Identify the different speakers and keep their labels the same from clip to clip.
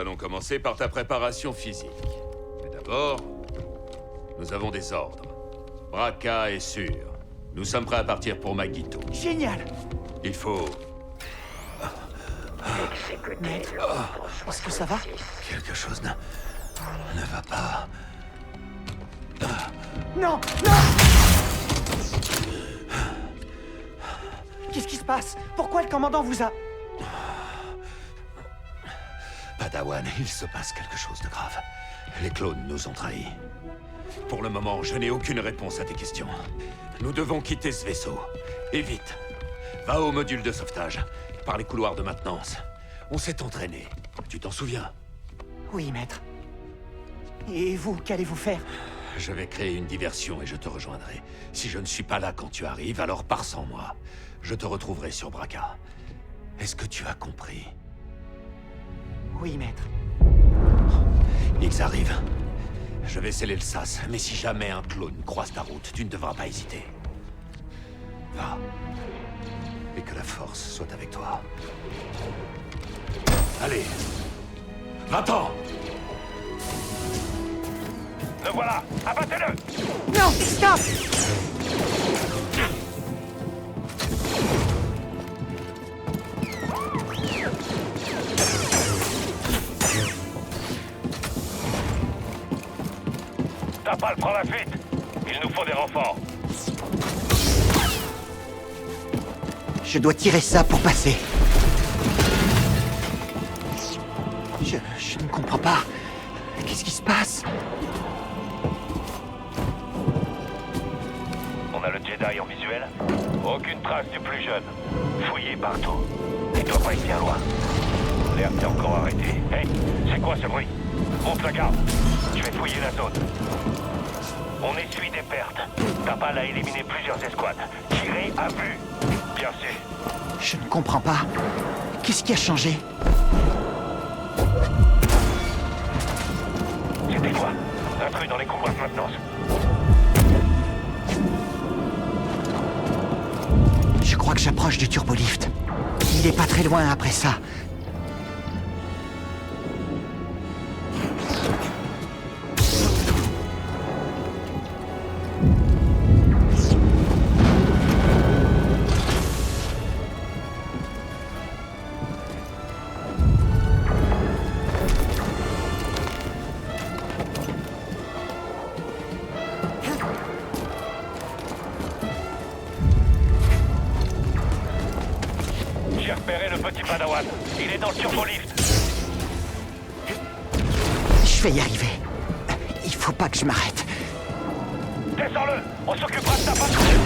Speaker 1: allons commencer par ta préparation physique. Mais d'abord, nous avons des ordres. Bracca est sûr. Nous sommes prêts à partir pour Magito.
Speaker 2: Génial!
Speaker 1: Il faut...
Speaker 2: Maître, est-ce que ça va?
Speaker 3: Quelque chose ne va pas.
Speaker 2: Non! Non! Qu'est-ce qui se passe? Pourquoi le commandant vous a...
Speaker 3: Padawan, il se passe quelque chose de grave. Les clones nous ont trahis.
Speaker 1: Pour le moment, je n'ai aucune réponse à tes questions. Nous devons quitter ce vaisseau. Et vite. Va au module de sauvetage, par les couloirs de maintenance. On s'est entraîné. Tu t'en souviens?
Speaker 2: Oui, maître. Et vous, qu'allez-vous faire?
Speaker 1: Je vais créer une diversion et je te rejoindrai. Si je ne suis pas là quand tu arrives, alors pars sans moi. Je te retrouverai sur Bracca. Est-ce que tu as compris?
Speaker 2: Oui, maître.
Speaker 1: Ils arrivent. Je vais sceller le sas, mais si jamais un clone croise ta route, tu ne devras pas hésiter. Va. Et que la force soit avec toi. Allez. Va-t'en!
Speaker 4: Le voilà! Abattez-le!
Speaker 2: Non! Stop!
Speaker 4: Tapal prend la fuite! Il nous faut des renforts!
Speaker 2: Je dois tirer ça pour passer. Je ne comprends pas. Qu'est-ce qui se passe?
Speaker 4: On a le Jedi en visuel? Aucune trace du plus jeune. Fouillé partout. Il doit pas être bien loin. L'air s'est encore arrêté. Hey, c'est quoi ce bruit? Monte la garde. Je vais fouiller la zone. On essuie des pertes. Tapal a éliminé plusieurs escouades. Tiré à vue. Bien sûr.
Speaker 2: Je ne comprends pas. Qu'est-ce qui a changé?
Speaker 4: C'était quoi? Intrus dans les couloirs de maintenance.
Speaker 2: Je crois que j'approche du turbolift. Il est pas très loin après ça.
Speaker 4: J'ai repéré le petit Padawan. Il est dans le turbolift.
Speaker 2: Je vais y arriver. Il faut pas que je m'arrête.
Speaker 4: Descends-le. On s'occupera de ta patrouille.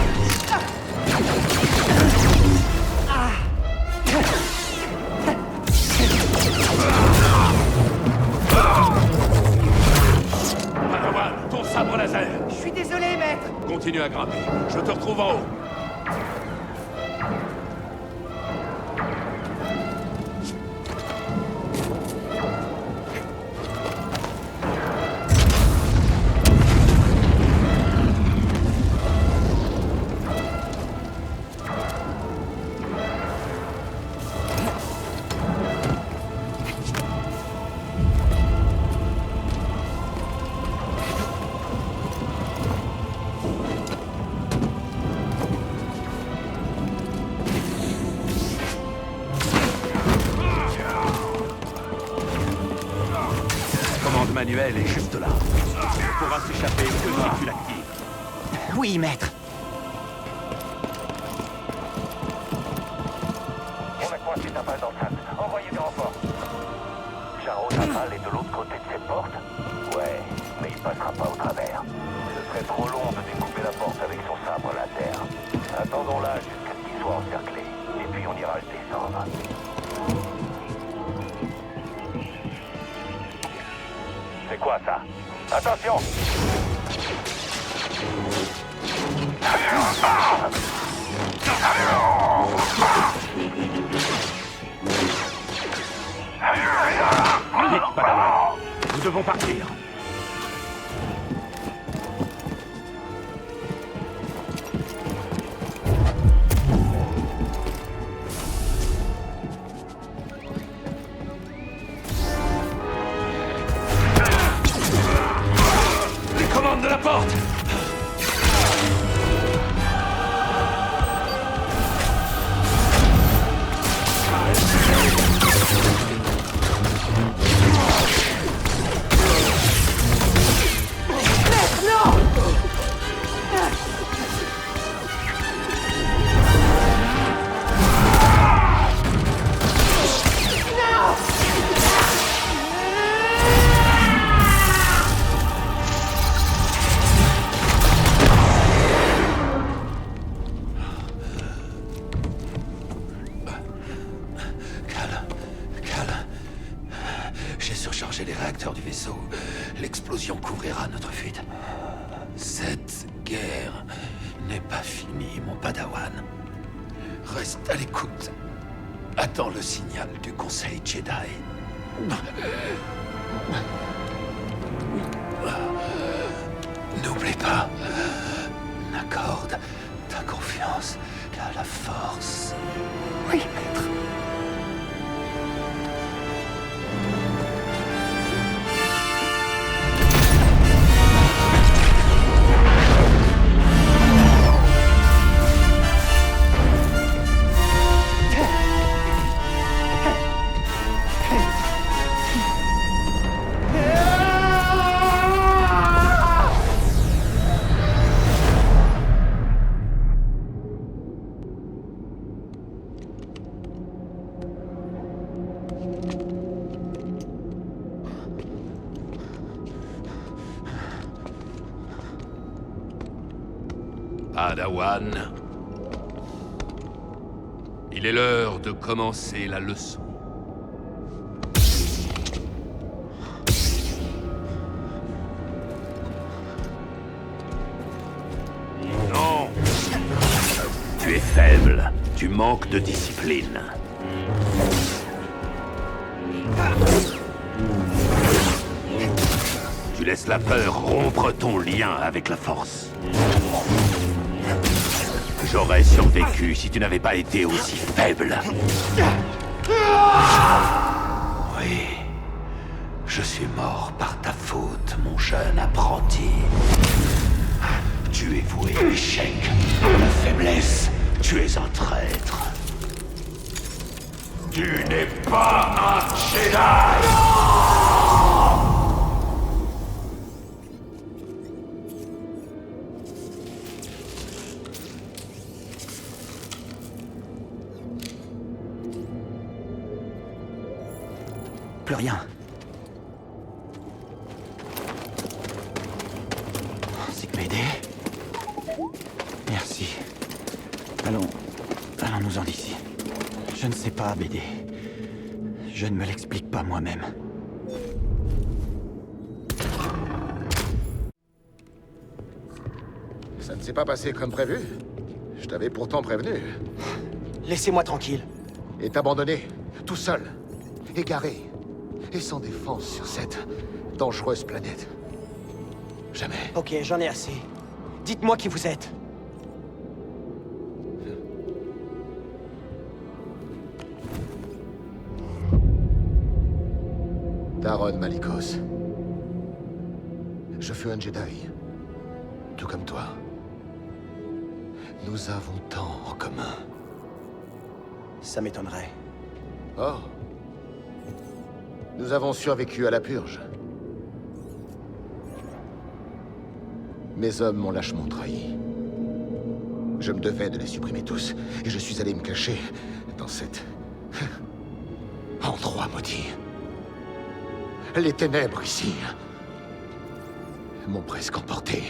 Speaker 1: Padawan, ton sabre laser!
Speaker 2: Je suis désolé, maître.
Speaker 1: Continue à grimper. Je te retrouve en haut. Manuel est juste là. Il pourra s'échapper que si tu l'actives.
Speaker 2: Oui, maître.
Speaker 4: On a coincé Tapal dans le sas. Envoyez des renforts. Jaro Tapal est de l'autre côté de cette porte? Ouais, mais il passera pas au travers. Ce serait trop long de découper la porte avec son sabre laser. Attendons-la jusqu'à ce qu'il soit encerclé. Et puis on ira le descendre. C'est quoi ça? Attention!
Speaker 1: Vite, Padawan. Nous devons partir.
Speaker 3: pas fini, mon padawan. Reste à l'écoute. Attends le signal du Conseil Jedi. N'oublie pas, n'accorde ta confiance qu'à la force.
Speaker 2: Oui, maître.
Speaker 1: Padawan, il est l'heure de commencer la leçon. Non! Tu es faible. Tu manques de discipline. Tu laisses la peur rompre ton lien avec la force. J'aurais survécu si tu n'avais pas été aussi faible.
Speaker 3: Oui, je suis mort par ta faute, mon jeune apprenti. Tu es voué à l'échec, à la faiblesse. Tu es un traître. Tu n'es pas un Jedi!
Speaker 2: Plus rien. C'est que m'aider. Merci. Allons-nous-en d'ici. Je ne sais pas, BD. Je ne me l'explique pas moi-même.
Speaker 5: Ça ne s'est pas passé comme prévu. Je t'avais pourtant prévenu.
Speaker 2: Laissez-moi tranquille.
Speaker 5: Et t'abandonner, tout seul, égaré, et sans défense sur cette dangereuse planète. Jamais.
Speaker 2: Ok, j'en ai assez. Dites-moi qui vous êtes.
Speaker 5: Daron Malicos. Je fus un Jedi. Tout comme toi. Nous avons tant en commun.
Speaker 2: Ça m'étonnerait.
Speaker 5: Oh. Nous avons survécu à la purge. Mes hommes m'ont lâchement trahi. Je me devais de les supprimer tous, et je suis allé me cacher dans cette... endroit maudit. Les ténèbres ici m'ont presque emporté.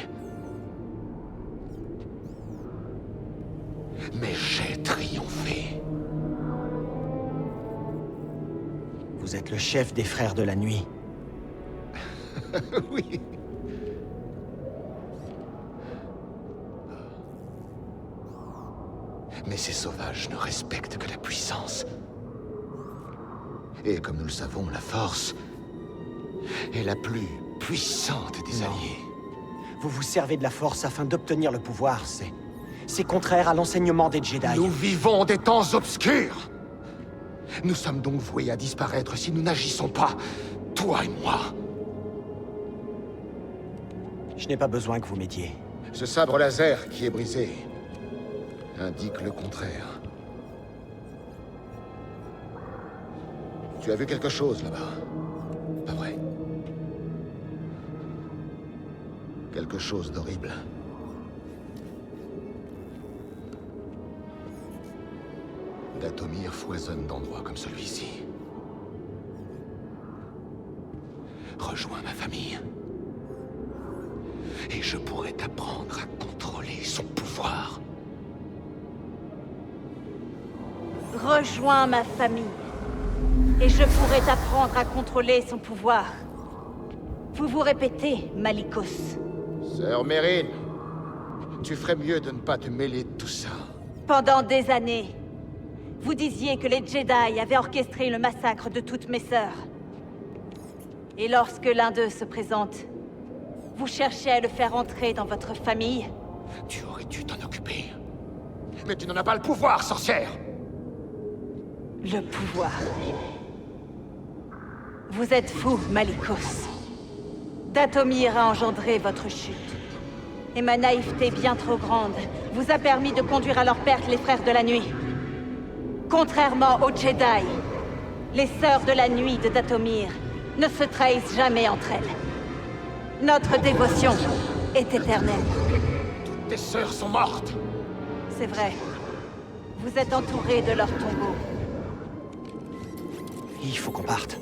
Speaker 5: Mais j'ai triomphé.
Speaker 2: Vous êtes le chef des Frères de la Nuit.
Speaker 5: Oui. Mais ces sauvages ne respectent que la puissance. Et comme nous le savons, la Force est la plus puissante des alliés.
Speaker 2: Vous vous servez de la Force afin d'obtenir le pouvoir, c'est contraire à l'enseignement des Jedi.
Speaker 5: Nous vivons des temps obscurs. Nous sommes donc voués à disparaître si nous n'agissons pas, toi et moi.
Speaker 2: Je n'ai pas besoin que vous m'aidiez.
Speaker 5: Ce sabre laser qui est brisé indique le contraire. Tu as vu quelque chose là-bas, pas vrai? Quelque chose d'horrible. Dathomir foisonne d'endroits comme celui-ci. Rejoins ma famille. Et je pourrai t'apprendre à contrôler son pouvoir.
Speaker 6: Rejoins ma famille. Et je pourrai t'apprendre à contrôler son pouvoir. Vous vous répétez, Malicos.
Speaker 5: Sœur Mérine, Tu ferais mieux de ne pas te mêler de tout ça.
Speaker 6: Pendant des années, vous disiez que les Jedi avaient orchestré le massacre de toutes mes sœurs. Et lorsque l'un d'eux se présente, vous cherchez à le faire entrer dans votre famille?
Speaker 5: Tu aurais dû t'en occuper. Mais tu n'en as pas le pouvoir, sorcière!
Speaker 6: Le pouvoir. Vous êtes fou, Malicos. Dathomir a engendré votre chute. Et ma naïveté bien trop grande vous a permis de conduire à leur perte les Frères de la Nuit. Contrairement aux Jedi, les Sœurs de la Nuit de Dathomir ne se trahissent jamais entre elles. Notre dévotion est éternelle.
Speaker 5: Toutes tes sœurs sont mortes!
Speaker 6: C'est vrai. Vous êtes entourés de leurs tombeaux.
Speaker 2: Il faut qu'on parte.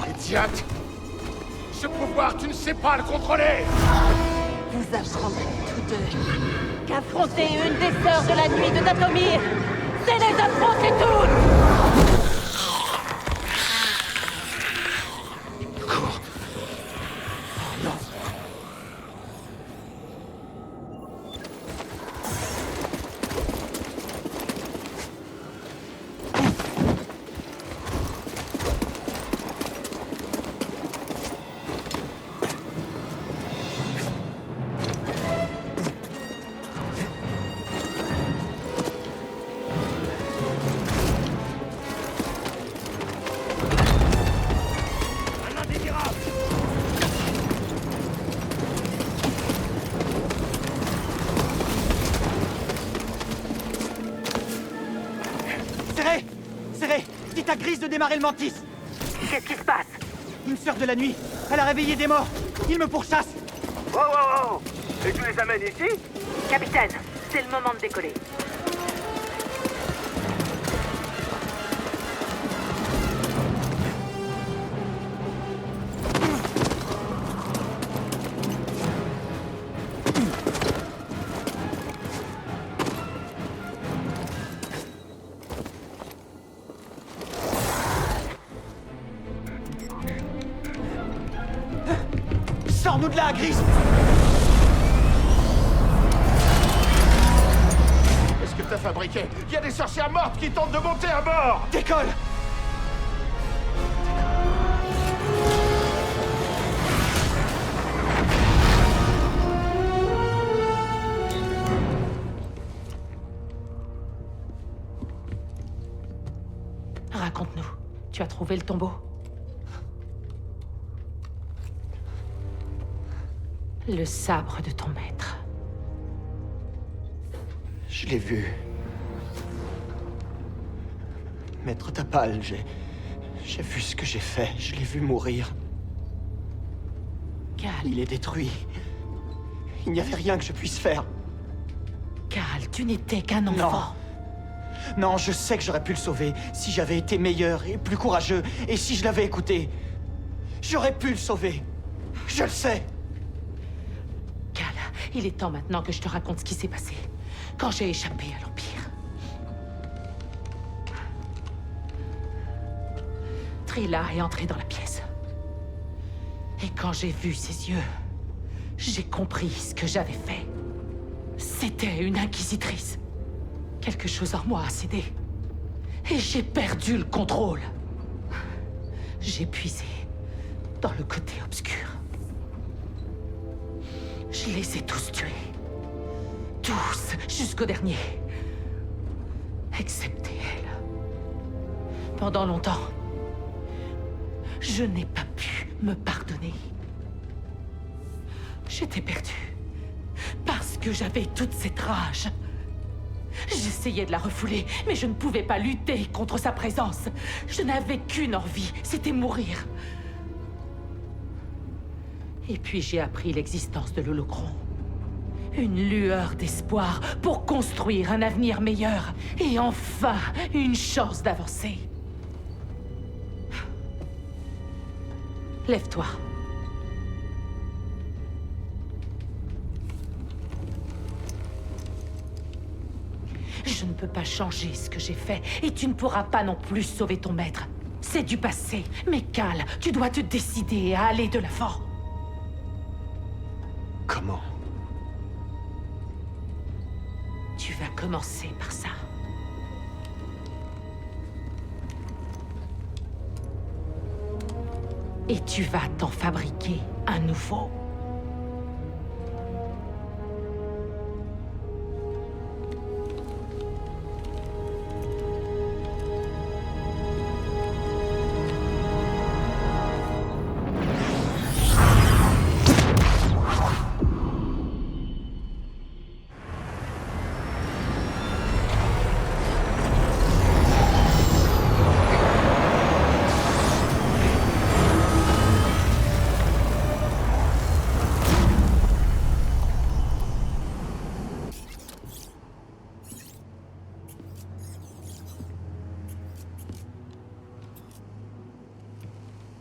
Speaker 5: Idiote! Ce pouvoir, tu ne sais pas le contrôler!
Speaker 6: Vous apprendrez tous deux qu'affronter une des Sœurs de la Nuit de Dathomir, c'est les affronter toutes!
Speaker 5: Cours! Oh non!
Speaker 2: Serré! Dites à Grise de démarrer le mantis!
Speaker 6: Qu'est-ce qui se passe?
Speaker 2: Une sœur de la nuit! Elle a réveillé des morts! Ils me pourchassent!
Speaker 7: Oh! Et tu les amènes ici?
Speaker 6: Capitaine, c'est le moment de décoller.
Speaker 2: Sors-nous de là, Grise!
Speaker 5: Qu'est-ce que t'as fabriqué? Il y a des sorcières mortes qui tentent de monter à bord!
Speaker 2: Décolle!
Speaker 8: Raconte-nous. Tu as trouvé le tombeau? Le sabre de ton maître.
Speaker 2: Je l'ai vu. Maître Tapal, j'ai vu ce que j'ai fait. Je l'ai vu mourir.
Speaker 8: Cal,
Speaker 2: Il est détruit. Il n'y avait rien que je puisse faire.
Speaker 8: Cal, tu n'étais qu'un enfant.
Speaker 2: Non, je sais que j'aurais pu le sauver si j'avais été meilleur et plus courageux. Et si je l'avais écouté. J'aurais pu le sauver. Je le sais.
Speaker 8: Cal, il est temps maintenant que je te raconte ce qui s'est passé quand j'ai échappé à l'Empire. Trilla est entrée dans la pièce. Et quand j'ai vu ses yeux, j'ai compris ce que j'avais fait. C'était une inquisitrice. Quelque chose en moi a cédé. Et j'ai perdu le contrôle. J'ai puisé dans le côté obscur. Je les ai tous tués. Tous, jusqu'au dernier. Excepté elle. Pendant longtemps, je n'ai pas pu me pardonner. J'étais perdue. Parce que j'avais toute cette rage. J'essayais de la refouler, mais je ne pouvais pas lutter contre sa présence. Je n'avais qu'une envie, c'était mourir. Et puis j'ai appris l'existence de l'Holocron. Une lueur d'espoir pour construire un avenir meilleur. Et enfin, une chance d'avancer. Lève-toi. Je ne peux pas changer ce que j'ai fait, et tu ne pourras pas non plus sauver ton maître. C'est du passé. Mais Cal, tu dois te décider à aller de l'avant.
Speaker 2: Comment?
Speaker 8: Tu vas commencer par ça. Et tu vas t'en fabriquer un nouveau.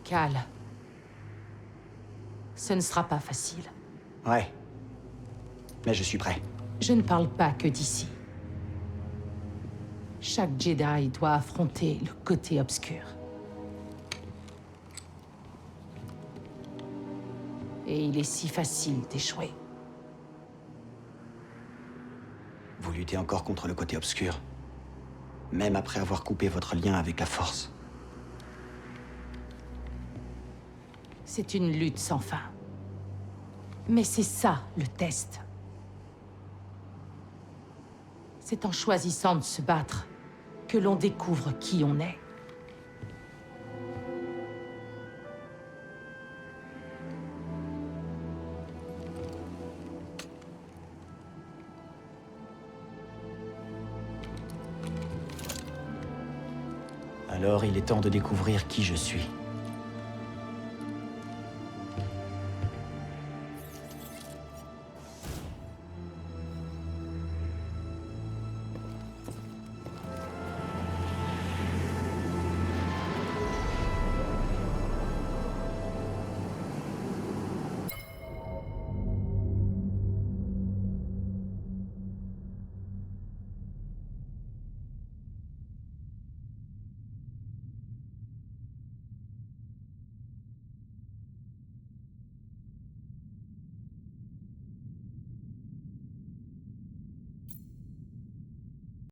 Speaker 8: Cal, ce ne sera pas facile.
Speaker 2: Ouais. Mais je suis prêt.
Speaker 8: Je ne parle pas que d'ici. Chaque Jedi doit affronter le côté obscur. Et il est si facile d'échouer.
Speaker 2: Vous luttez encore contre le côté obscur. Même après avoir coupé votre lien avec la Force.
Speaker 8: C'est une lutte sans fin. Mais c'est ça, le test. C'est en choisissant de se battre que l'on découvre qui on est.
Speaker 2: Alors il est temps de découvrir qui je suis.